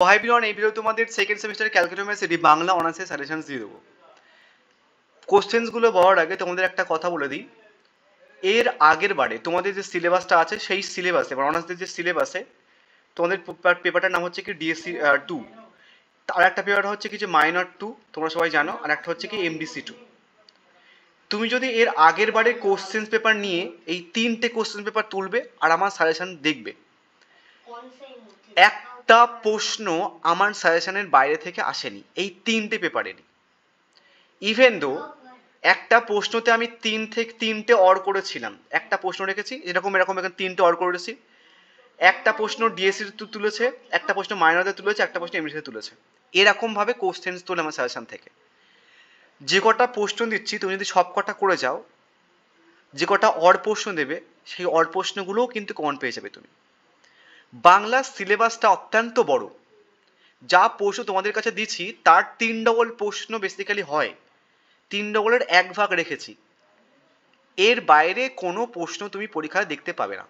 Hi everyone, এই video তোমাদের second semester calculus Bangla অনার্সের সাজেশনস দিয়ে দেবো। কোশ্চেন্সগুলো বলার আগে তোমাদের একটা কথা বলে দিই, এর আগের বারে তোমাদের যে সিলেবাসটা আছে সেই সিলেবাসে মানে অনার্সদের যে সিলেবাসে তোমাদের পেপারটার নাম হচ্ছে কি ডিএসসি 2, আর একটা পেপার হচ্ছে কি যে মাইনর 2, তোমরা সবাই জানো, আর একটা হচ্ছে কি এমডিসি 2। তুমি যদি এর আগের বারে কোশ্চেন্স পেপার নিয়ে এই তিনটে কোশ্চেন পেপার তুলবে আর আমার সাজেশন দেখবে, একটা প্রশ্ন আমার সাজেশনের বাইরে থেকে আসেনি এই তিনটে পেপারেরই। ইভেন দো একটা প্রশ্নতে আমি তিনটে অর করেছিলাম, একটা প্রশ্ন রেখেছি এরকম এখানে তিনটে অর করেছি, একটা প্রশ্ন ডিএসসি তুলেছে, একটা প্রশ্ন মাইনরে তুলেছে, একটা প্রশ্ন এমডিসি তুলেছে। এরকম ভাবে কোশ্চেন্স তোলে আমার সাজেশন থেকে। যে কটা প্রশ্ন দিচ্ছি তুমি যদি সব কটা করে যাও, যে কটা অর প্রশ্ন দেবে সেই অর প্রশ্নগুলোও কিন্তু কমন পেয়ে যাবে তুমি। বাংলা সিলেবাসটা অত্যন্ত বড়, যা প্রশ্ন তোমাদের কাছে দিচ্ছি তার 3 ডবল প্রশ্ন বেসিক্যালি হয়, 3 ডবলের 1 ভাগ রেখেছি। এর বাইরে কোনো প্রশ্ন তুমি পরীক্ষায় দেখতে পাবে না।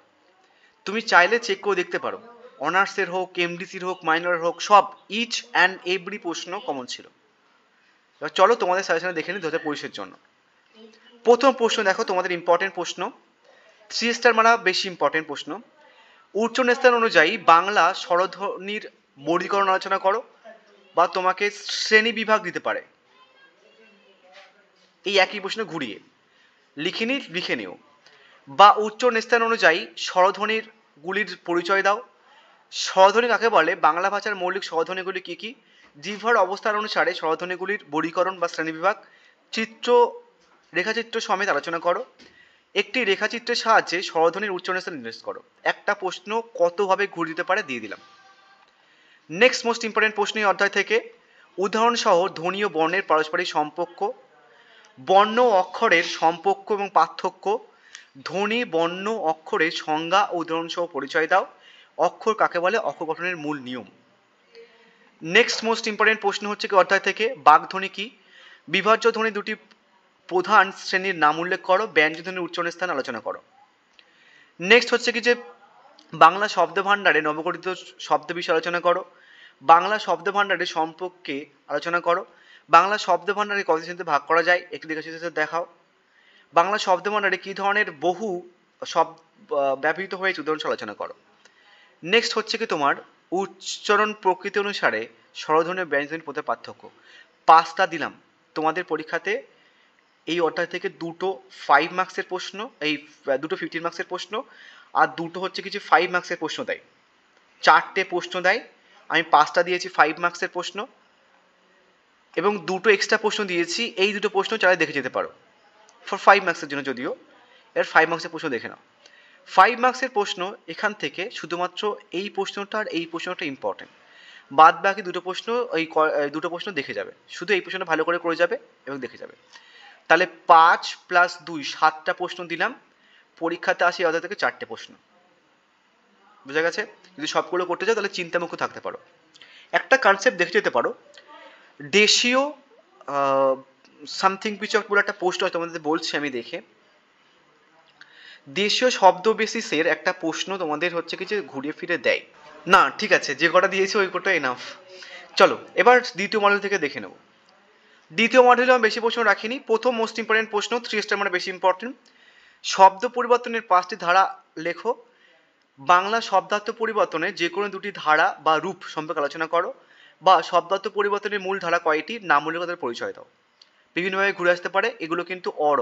তুমি চাইলে চেক করে দেখতে পারো, অনার্সের হোক, এমডিসির হোক, মাইনরের হোক, সব ইচ অ্যান্ড এভরি প্রশ্ন কমন ছিল। এবার চলো তোমাদের সাজেশনে দেখে নিই 2025-এর জন্য। প্রথম প্রশ্ন দেখো, তোমাদের ইম্পর্টেন্ট প্রশ্ন, 3 স্টার মারা বেশি ইম্পর্টেন্ট প্রশ্ন। উচ্চারণ অনুযায়ী বাংলা স্বরধ্বনির বর্গীকরণ আলোচনা করো, বা তোমাকে শ্রেণী বিভাগ দিতে পারে। এই একই প্রশ্ন ঘুরিয়ে লিখে নিও। বা উচ্চারণ অনুযায়ী স্বরধ্বনির গুলির পরিচয় দাও। স্বরধ্বনি কাকে বলে, বাংলা ভাষার মৌলিক স্বরধ্বনিগুলি কী কী, জিহ্বার অবস্থান অনুসারে স্বরধ্বনিগুলির বর্গীকরণ বা শ্রেণীবিভাগ, রেখাচিত্র সমেত আলোচনা করো। একটি রেখাচিত্রের সাহায্যে স্বরধ্বনির উচ্চারণ নির্দেশ করো। একটা প্রশ্ন কতভাবে ঘুরে দিতে পারে দিয়ে দিলাম। নেক্সট মোস্ট ইম্পর্টেন্ট প্রশ্ন এই অধ্যায় থেকে, উদাহরণ সহ ধ্বনি ও বর্ণের পারস্পরিক সম্পর্ক, বর্ণ অক্ষরের সম্পর্ক এবং পার্থক্য, ধ্বনি বর্ণ অক্ষরের সংজ্ঞা ও উদাহরণ সহ পরিচয় দাও। অক্ষর কাকে বলে, অক্ষর গঠনের মূল নিয়ম। নেক্সট মোস্ট ইম্পর্টেন্ট প্রশ্ন হচ্ছে কি অধ্যায় থেকে, বাগধ্বনি কি, বিভাজ্য ধ্বনি দুটি প্রধান শ্রেণীর নাম উল্লেখ করো, ব্যঞ্জন ধ্বনির উচ্চারণ স্থান আলোচনা করো। নেক্সট হচ্ছে কি যে বাংলা শব্দ ভাণ্ডারে নবগঠিত শব্দ বিষয়ে আলোচনা করো, বাংলা শব্দ ভাণ্ডারের সম্পর্কে আলোচনা করো, বাংলা শব্দ ভাণ্ডারে কত শ্রেণীতে ভাগ করা যায় একটি রেখাচিত্রে দেখাও, বাংলা শব্দ ভাণ্ডারে কী ধরনের বহু শব্দ ব্যবহৃত হয়েছে উদাহরণ আলোচনা করো। নেক্সট হচ্ছে কি তোমার উচ্চারণ প্রকৃতি অনুসারে স্বরধ্বনি ও ব্যঞ্জনধ্বনির মধ্যে পার্থক্য। 5টা দিলাম তোমাদের পরীক্ষাতে। এই অধ্যায় থেকে দুটো 5 মার্কসের প্রশ্ন, এই দুটো 15 মার্কসের প্রশ্ন, আর দুটো হচ্ছে কিছু 5 মার্কসের প্রশ্ন দেয়। 4টে প্রশ্ন দেয়, আমি 5টা দিয়েছি 5 মার্কসের প্রশ্ন, এবং দুটো এক্সট্রা প্রশ্ন দিয়েছি। এই দুটো প্রশ্ন চাইলে দেখে যেতে পারো ফর 5 মার্কসের জন্য, যদিও এর 5 মার্কসের প্রশ্ন দেখে নাও। 5 মার্কসের প্রশ্ন এখান থেকে শুধুমাত্র এই প্রশ্নটা আর এই প্রশ্নটা ইম্পর্টেন্ট, বাদ বাকি দুটো প্রশ্ন দুটো প্রশ্ন দেখে যাবে, শুধু এই প্রশ্নটা ভালো করে যাবে এবং দেখে যাবে। তাহলে 5 + 2 7টা প্রশ্ন দিলাম, পরীক্ষাতে আসি অধ্যায় থেকে 4টে প্রশ্ন। বুঝা গেছে? যদি সবগুলো করতে চাও তাহলে চিন্তামুক্ত থাকতে পারো। একটা কনসেপ্ট দেখে যেতে পারো, দেশীয় সামথিং কিছু পুরো একটা পোস্ট হয় তোমাদের বলছি আমি দেখে, দেশীয় শব্দ বেসিসের একটা প্রশ্ন তোমাদের হচ্ছে কি যে ঘুরিয়ে ফিরে দেয় না। ঠিক আছে, যে কটা দিয়েছি ওই কটা এনাফ। চলো এবার দ্বিতীয় মডেল থেকে দেখে নেব। দ্বিতীয় মডেলে আমি বেশি প্রশ্ন রাখিনি। প্রথম মোস্ট ইম্পর্টেন্ট প্রশ্ন, 3 স্টার মানে বেশি ইম্পর্টেন্ট। শব্দ পরিবর্তনের 5টি ধারা লেখো। বাংলা শব্দার্থ পরিবর্তনে যে কোনো দুটি ধারা বা রূপ সম্পর্কে আলোচনা করো, বা শব্দার্থ পরিবর্তনের মূল ধারা কয়টি, নাম উল্লেখ তাদের পরিচয় দাও। বিভিন্নভাবে ঘুরে আসতে পারে, এগুলো কিন্তু অর,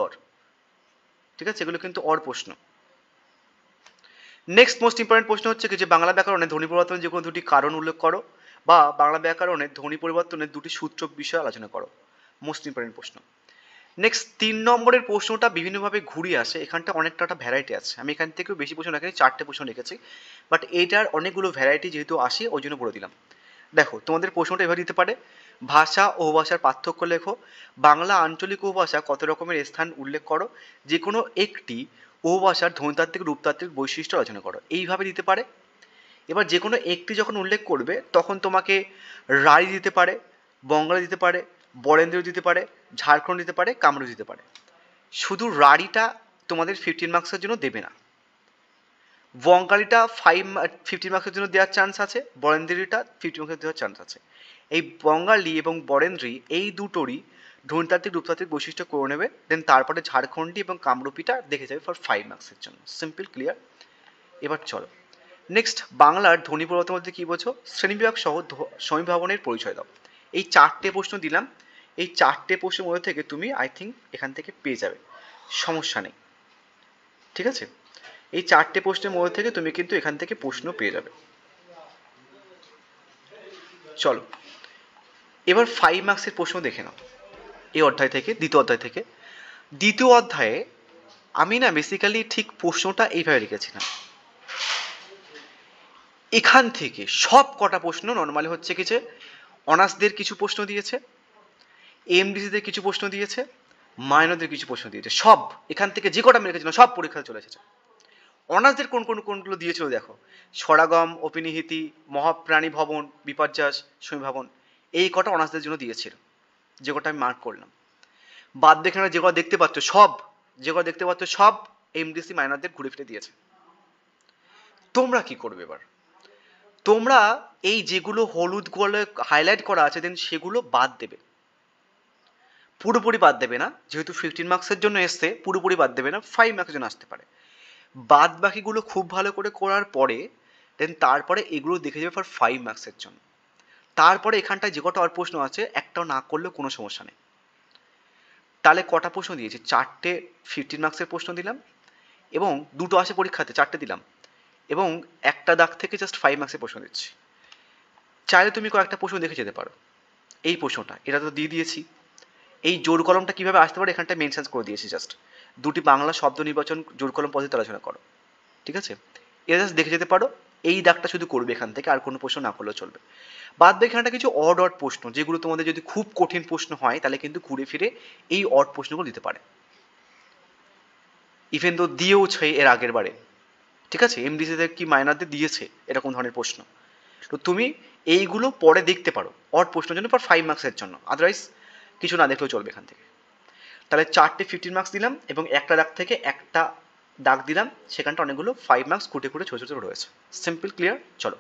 ঠিক আছে, এগুলো কিন্তু অর প্রশ্ন। নেক্সট মোস্ট ইম্পর্টেন্ট প্রশ্ন হচ্ছে কি যে বাংলা ব্যাকরণে ধ্বনি পরিবর্তনের যে কোনো দুটি কারণ উল্লেখ করো, বা বাংলা ব্যাকরণে ধ্বনি পরিবর্তনের দুটি সূত্র বিষয়ে আলোচনা করো। মোস্ট ইম্পর্টেন্ট প্রশ্ন। নেক্সট 3 নম্বরের প্রশ্নটা বিভিন্নভাবে ঘুরিয়ে আসে, এখানটা অনেকটা ভ্যারাইটি আছে। আমি এখান থেকেও বেশি প্রশ্ন রাখিনি, 4টে প্রশ্ন রেখেছি, বাট এইটার অনেকগুলো ভ্যারাইটি যেহেতু আসে ওই জন্য বলে দিলাম। দেখো তোমাদের প্রশ্নটা এভাবে দিতে পারে, ভাষা ও ভাষার পার্থক্য লেখো, বাংলা আঞ্চলিক উপভাষা কত রকমের স্থান উল্লেখ করো, যে কোনো একটি উপভাষার ধ্বনিতাত্ত্বিক রূপতাত্ত্বিক বৈশিষ্ট্য আলোচনা করো। এইভাবে দিতে পারে। এবার যে কোনো একটি যখন উল্লেখ করবে তখন তোমাকে রাঢ়ী দিতে পারে, বঙ্গালী দিতে পারে, বরেন্দ্রী দিতে পারে, ঝাড়খণ্ড দিতে পারে, কামরূপ দিতে পারে। শুধু রাঢ়ীটা তোমাদের 15 মার্কসের জন্য দেবে না। বঙ্গালীটা 50 মার্কসের জন্য দেওয়ার চান্স আছে, বরেন্দ্রীটা 50 মার্কসের দেওয়ার চান্স আছে। এই বঙ্গালী এবং বরেন্দ্রী এই দুটোরই ধ্বনিতাত্ত্বিক রূপতাত্ত্বিক বৈশিষ্ট্য করে নেবে, দেন তারপরে ঝাড়খণ্ডী এবং কামরূপীটা দেখে যাবে ফর 5 মার্কসের জন্য। Simple, clear. এবার চলো নেক্সট, বাংলার ধ্বনি পরিবর্তন বলতে কী বোঝো? শ্রেণীবিভাগ সহ সমীভাবনের পরিচয় দাও। এই 4টে প্রশ্ন দিলাম, এই 4টে প্রশ্নের মধ্যে থেকে তুমি আই থিঙ্ক এখান থেকে পেয়ে যাবে, সমস্যা নেই, ঠিক আছে? এই 4টে প্রশ্নের মধ্যে থেকে তুমি কিন্তু এখান থেকে প্রশ্ন পেয়ে যাবে। চলো এবার 5 মার্কসের প্রশ্ন দেখে নাও এই অধ্যায় থেকে, দ্বিতীয় অধ্যায় থেকে। দ্বিতীয় অধ্যায়ে আমি না বেসিক্যালি ঠিক প্রশ্নটা এইভাবে রেখেছিলাম, এখান থেকে সব কটা প্রশ্ন নর্মালি হচ্ছে কি যে অনার্সদের কিছু প্রশ্ন দিয়েছে, এমডিসিদের কিছু প্রশ্ন দিয়েছে, মাইনরদের কিছু প্রশ্ন দিয়েছে, সব এখান থেকে যে কটা আমি রেখেছিলাম সব পরীক্ষাতে চলে এসেছে। অনার্সদের কোনগুলো দিয়েছিল দেখো, স্বরাগম, অপিনিহিতি, মহাপ্রাণী ভবন, বিপর্যাস, সমীভাবন, এই কটা অনার্সদের জন্য দিয়েছিল, যে কটা আমি মার্ক করলাম। বাদ দেখে যে কটা দেখতে পাচ্ছ সব এমডিসি মাইনরদের ঘুরে ফিরে দিয়েছে। তোমরা কি করবে এবার? তোমরা এই যেগুলো হলুদ গোলে হাইলাইট করা আছে দেন সেগুলো বাদ দেবে, পুরোপুরি বাদ দেবে না, যেহেতু 15 মার্কসের জন্য এসছে পুরোপুরি বাদ দেবে না, 5 মার্কসের জন্য আসতে পারে। বাদ বাকিগুলো খুব ভালো করে করার পরে দেন তারপরে এগুলো দেখে যাবে ফর 5 মার্কসের জন্য। তারপরে এখানটায় যে কটা আর প্রশ্ন আছে একটাও না করলেও কোনো সমস্যা নেই। তাহলে কটা প্রশ্ন দিয়েছি? 4টে 15 মার্কসের প্রশ্ন দিলাম, এবং 2টো আসে পরীক্ষাতে, 4টে দিলাম, এবং একটা দাগ থেকে জাস্ট 5 মার্কসের প্রশ্ন দিচ্ছি। চাইলে তুমি কয়েকটা প্রশ্ন দেখে যেতে পারো। এই প্রশ্নটা এটা তো দিয়ে দিয়েছি, এই জোর কলমটা কীভাবে আসতে পারে এখানটায় মেনশন করে দিয়েছি, জাস্ট 2টি বাংলা শব্দ নির্বাচন জোর কলম পদ্ধতিতে আলোচনা করো, ঠিক আছে? এটা জাস্ট দেখে যেতে পারো, এই দাগটা শুধু করবে এখান থেকে, আর কোনো প্রশ্ন না করলেও চলবে। বাদ বাকি এখানটা কিছু অড প্রশ্ন, যেগুলো তোমাদের যদি খুব কঠিন প্রশ্ন হয় তাহলে কিন্তু ঘুরে ফিরে এই অড প্রশ্নগুলো দিতে পারে, ইভেন তো দিয়েওছে এর আগের বারে, ঠিক আছে? এমডিসিতে কি মাইনারদের দিয়েছে এরকম ধরনের প্রশ্ন, তো তুমি এইগুলো পরে দেখতে পারো অড প্রশ্নের জন্য, পর 5 মার্কসের জন্য, আদারওয়াইজ কিছু না দেখলেও চলবে এখান থেকে। তাহলে 4টে 15 মার্কস দিলাম, এবং একটা দাগ থেকে একটা দাগ দিলাম, সেখানটা অনেকগুলো 5 মার্কস কুটে কুটে ছোটো ছোটো রয়েছে। Simple, clear. চলো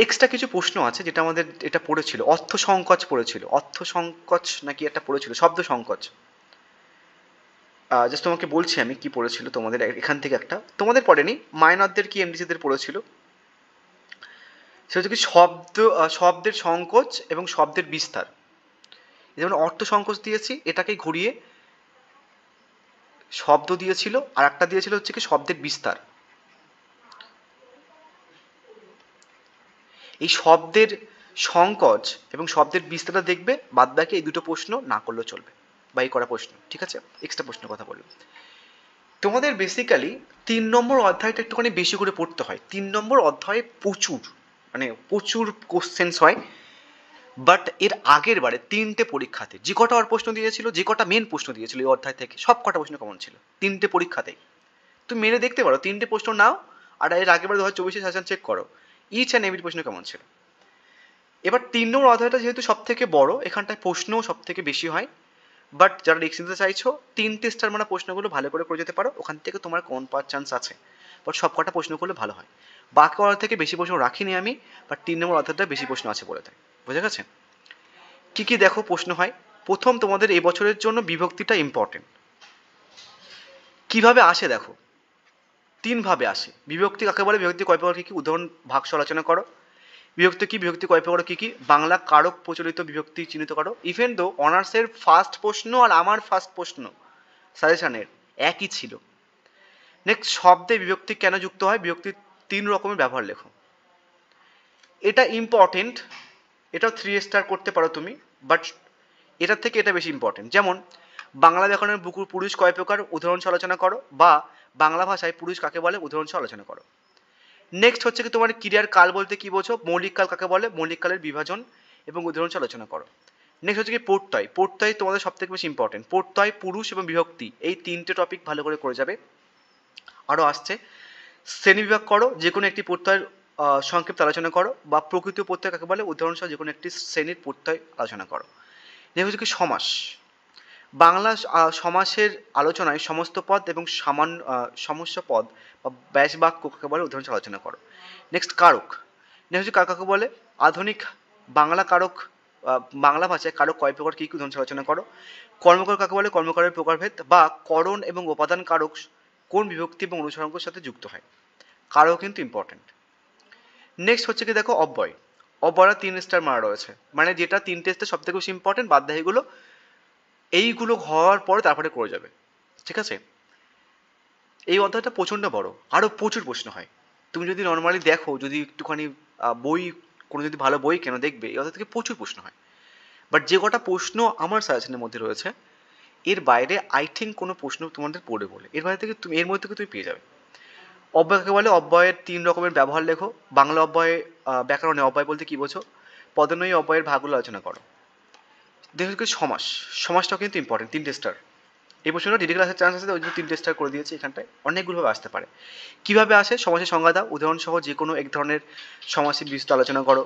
এক্সট্রা কিছু প্রশ্ন আছে যেটা আমাদের এটা পড়েছিল, অর্থ সংকোচ পড়েছিল, অর্থ সংকোচ নাকি একটা পড়েছিল, শব্দ সংকোচ। জাস্ট তোমাকে বলছি আমি কি পড়েছিল তোমাদের, এখান থেকে একটা তোমাদের পড়েনি, মাইনরদের কি এমডিসিদের পড়েছিল। সেটা হচ্ছে কি শব্দের সংকোচ এবং শব্দের বিস্তার। যেমন অর্থ সংকোচ দিয়েছি, এটাকে ঘুরিয়ে শব্দ দিয়েছিল, আর একটা দিয়েছিল হচ্ছে কি শব্দের বিস্তার। এই শব্দের সংকোচ এবং শব্দের বিস্তারটা দেখবে, বাদ বাকি এই দুটো প্রশ্ন না করলেও চলবে, বা এই করা প্রশ্ন, ঠিক আছে? এক্সট্রা প্রশ্নের কথা বললাম। তোমাদের বেসিক্যালি 3 নম্বর অধ্যায়টা একটুখানি বেশি করে পড়তে হয়। 3 নম্বর অধ্যায়ে প্রচুর কোশ্চেন্স হয়, বাট এর আগের বারে 3টে পরীক্ষাতে যে কটা আর প্রশ্ন দিয়েছিল, যে কটা মেন প্রশ্ন দিয়েছিল এই অধ্যায় থেকে, সব কটা প্রশ্ন কমন ছিল 3টে পরীক্ষাতেই। তুমি মেনে দেখতে পারো, 3টে প্রশ্ন নাও, আর এর আগের বারে 2024 সাজেশন চেক করো, ইচ অ্যান্ড এভরি প্রশ্ন কেমন ছিল। এবার 3 নম্বর অধ্যায়টা যেহেতু সব থেকে বড়, এখানটায় প্রশ্নও সব থেকে বেশি হয়, বাট যারা রিস্ক নিতে চাইছো 3টে স্টার মানা প্রশ্নগুলো ভালো করে যেতে পারো, ওখান থেকে তোমার কমন পাওয়ার চান্স আছে, বাট সব কটা প্রশ্ন করলে ভালো হয়। বাকি অধ্যায় থেকে বেশি প্রশ্ন রাখিনি আমি, বাট 3 নম্বর অধ্যায়টা বেশি প্রশ্ন আছে বলে তাই, বোঝা গেছে? কি কি দেখো প্রশ্ন হয়। প্রথম, তোমাদের এই বছরের জন্য বিভক্তিটা ইম্পর্টেন্ট। কিভাবে আসে দেখো, 3 ভাবে আসে। বিভক্তি কাকে বলে, বিভক্তি কয় প্রকার, কি কি, উদাহরণ ভাগস আলোচনা করো। বিভক্তি কি, বিভক্তি কয় প্রকার, কি কি, বাংলা কারক প্রচলিত বিভক্তি চিহ্নিত করো। ইভেন দো অনার্সের ফার্স্ট প্রশ্ন আর আমার ফার্স্ট প্রশ্ন সাজেশনের একই ছিল। নেক্সট, শব্দে বিভক্তি কেন যুক্ত হয়, বিভক্তির 3 রকমের ব্যবহার লেখো। এটা ইম্পর্টেন্ট, এটাও 3 স্টার করতে পারো তুমি, বাট এটার থেকে এটা বেশি ইম্পর্টেন্ট। যেমন বাংলা ব্যাকরণের পুরুষ কয় প্রকার, উদাহরণ আলোচনা করো, বা বাংলা ভাষায় পুরুষ কাকে বলে, উদাহরণ আলোচনা করো। নেক্সট হচ্ছে কি তোমার ক্রিয়ার কাল বলতে কি বোঝো, মৌলিক কাল কাকে বলে, মৌলিক কালের বিভাজন এবং উদাহরণ আলোচনা করো। নেক্সট হচ্ছে কি প্রত্যয় তোমাদের সব থেকে বেশি ইম্পর্টেন্ট। প্রত্যয়, পুরুষ এবং বিভক্তি, এই 3টে টপিক ভালো করে যাবে। আরও আসছে শ্রেণীবিভাগ করো, যে কোনো একটি প্রত্যয়ের সংক্ষিপ্ত আলোচনা করো, বা প্রকৃত প্রত্যয় কাকে বলে, উদাহরণ সহ যে কোনো একটি শ্রেণীর প্রত্যয় আলোচনা করো। নেক্সট হচ্ছে কি সমাস, বাংলা সমাসের আলোচনায় সমস্ত পদ এবং সমস্য পদ বা ব্যাস বাক্য কাকে বলে উদাহরণ ছাড়া আলোচনা করো। নেক্সট কারক। নেক্সট হচ্ছে কাকে বলে? আধুনিক বাংলা কারক, বাংলা ভাষায় কারক কয় প্রকার, কী কী উদাহরণ ছাড়া আলোচনা করো। কর্মকার কাকে বলে? কর্মকারের প্রকারভেদ বা করণ এবং উপাদান কারক কোন বিভক্তি এবং অনুসর্গের সাথে যুক্ত হয়। কারক কিন্তু ইম্পর্টেন্ট। নেক্সট হচ্ছে কি দেখো অব্যয়। অব্যয়রা 3 স্টার মারা রয়েছে, মানে যেটা 3টে স্টার সব থেকে বেশি ইম্পর্টেন্ট, বাদবাকিগুলো এইগুলো হওয়ার পরে তারপরে করে যাবে, ঠিক আছে। এই অধ্যায়টা প্রচণ্ড বড়, আরও প্রচুর প্রশ্ন হয়। তুমি যদি নর্মালি দেখো, যদি একটুখানি বই, কোনো যদি ভালো বই কেন দেখবে, এই অধ্যায় থেকে প্রচুর প্রশ্ন হয়। বাট যে কটা প্রশ্ন আমার সাজেশনের মধ্যে রয়েছে, এর বাইরে আই থিঙ্ক কোনো প্রশ্ন তোমাদের পড়ে বলে, এর বাইরে থেকে তুমি, এর মধ্যে থেকে তুমি পেয়ে যাবে। অব্যয়কে বলে? অব্যয়ের 3 রকমের ব্যবহার লেখো। বাংলা অব্যয়, ব্যাকরণে অব্যয় বলতে কী বোঝো? পদনয়ী অব্যয়ের ভাগগুলো আলোচনা করো। দেখো সমাস, সমাসটাও কিন্তু ইম্পর্টেন্ট, 3টে স্টার। এই প্রশ্নটা ডিডি ক্লাসের চান্স আছে, ওই জন্য 3টে স্টার করে দিয়েছি। এখানটায় অনেকগুলোভাবে আসতে পারে। কীভাবে আসে? সমাসের সংজ্ঞা দাও, উদাহরণ সহ যে কোনো এক ধরনের সমাসের বিস্তৃত আলোচনা করো।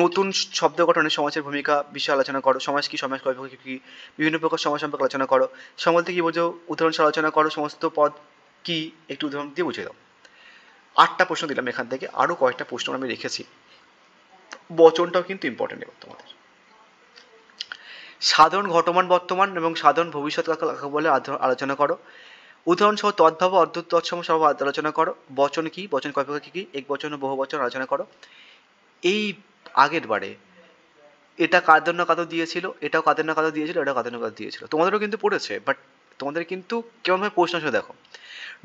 নতুন শব্দ গঠনে সমাসের ভূমিকা বিষয়ে আলোচনা করো। সমাস কী, সমাস কয় প্রকার কী, বিভিন্ন প্রকার সমাস সম্পর্কে আলোচনা করো। সমাস বলতে কী বোঝো, উদাহরণ সহ আলোচনা করো। সমস্ত পদ কী একটু উদাহরণ দিয়ে বুঝিয়ে দাও। 8টা প্রশ্ন দিলাম এখান থেকে, আরও কয়েকটা প্রশ্ন আমি রেখেছি। বচনটাও কিন্তু ইম্পর্টেন্ট এবার তোমাদের। সাধারণ ঘটমান বর্তমান এবং সাধারণ ভবিষ্যৎ কাকে বলে আলোচনা করো। উদাহরণ সহ তদ্ভাব অর্ধ তৎসম সহ আলোচনা করো। বচন কি, বচন কয় প্রকার, কী, এক বচন ও বহু বচন আলোচনা করো। এই আগের বারে এটা কাদের না কাদের দিয়েছিল, এটাও কাদের না কাদের দিয়েছিল, এটাও কাদের না কাদের দিয়েছিল, তোমাদেরও কিন্তু পড়েছে। বাট তোমাদের কিন্তু কেমনভাবে প্রশ্ন আসলে দেখো,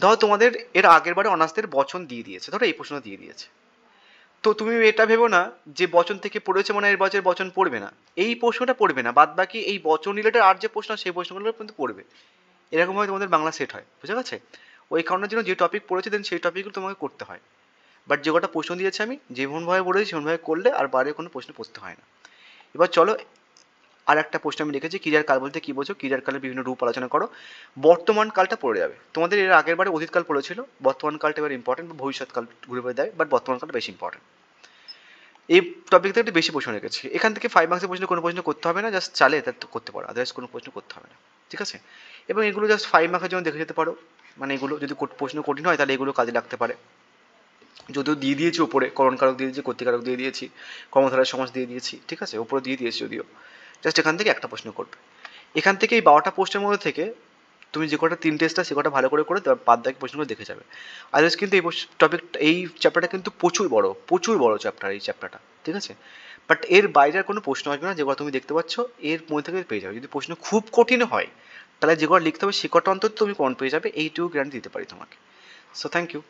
ধরো তোমাদের এর আগের বারে অনার্সদের বচন দিয়ে দিয়েছে, ধরো এই প্রশ্ন দিয়ে দিয়েছে, তো তুমি এটা ভেবো না যে বচন থেকে পড়েছে মানে এর বছর বচন পড়বে না, এই প্রশ্নটা পড়বে না, বাদ বাকি এই বচন রিলেটেড আর যে প্রশ্ন সেই প্রশ্নগুলো কিন্তু পড়বে। এরকমভাবে তোমাদের বাংলা সেট হয়, বুঝা গেছে? ওই কারণের জন্য যে টপিক পড়েছে দেন সেই টপিকগুলো তোমাকে করতে হয়। বাট যে কটা প্রশ্ন দিয়েছি আমি যেমনভাবে পড়েছি সেমনভাবে করলে আর বাইরে কোনো প্রশ্ন পড়তে হয় না। এবার চলো আর একটা প্রশ্ন আমি লিখেছি, ক্রিয়ার কাল বলতে কী বোঝো। ক্রিয়ার কালের বিভিন্ন রূপ আলোচনা করো। বর্তমান কালটা পড়ে যাবে তোমাদের, এর আগের বারে অতীতকাল পড়েছিল, বর্তমান কালটা এবার ইম্পর্টেন্ট, ভবিষ্যৎকাল ঘুরে ফিরে দেয়, বাট বর্তমান কালটা বেশি ইম্পর্টেন্ট। এই টপিক থেকে একটু বেশি প্রশ্ন রেখেছি। এখান থেকে 5 মার্ক্সের প্রশ্ন কোনো প্রশ্ন করতে হবে না, জাস্ট চালে তার তো করতে পারো, আদারওয়াইজ কোনো প্রশ্ন করতে হবে না, ঠিক আছে। এবং এগুলো জাস্ট 5 মার্কের জন্য দেখে যেতে পারো, মানে এগুলো যদি প্রশ্ন কঠিন হয় তাহলে এগুলো কাজে লাগতে পারে। যদিও দিয়ে দিয়েছি ওপরে, করণকারক দিয়ে দিয়েছি, কর্তৃকারক দিয়ে দিয়েছি, কর্মধারয় সমাস দিয়ে দিয়েছি, ঠিক আছে, ওপরে দিয়ে দিয়েছি যদিও। জাস্ট এখান থেকে একটা প্রশ্ন করবে। এখান থেকে এই 12টা পোস্টের মধ্যে থেকে তুমি যে কটা 3 টেস্টটা সে কটা ভালো করে করে বাদ বাকি প্রশ্নগুলো দেখে যাবে। আদারওয়াইজ কিন্তু এই টপিক, এই চ্যাপ্টারটা কিন্তু প্রচুর বড় চ্যাপ্টার এই চ্যাপ্টারটা, ঠিক আছে। বাট এর বাইরে আর কোনো প্রশ্ন আসবে না, যেগুলো তুমি দেখতে পাচ্ছ এর মধ্যে থেকে পেয়ে যাবে। যদি প্রশ্ন খুব কঠিন হয় তাহলে যেগুলো লিখতে হবে সে কটা অন্তত তুমি কমন পেয়ে যাবে, এইটুকু গ্যারান্টি দিতে পারি তোমাকে। So thank you.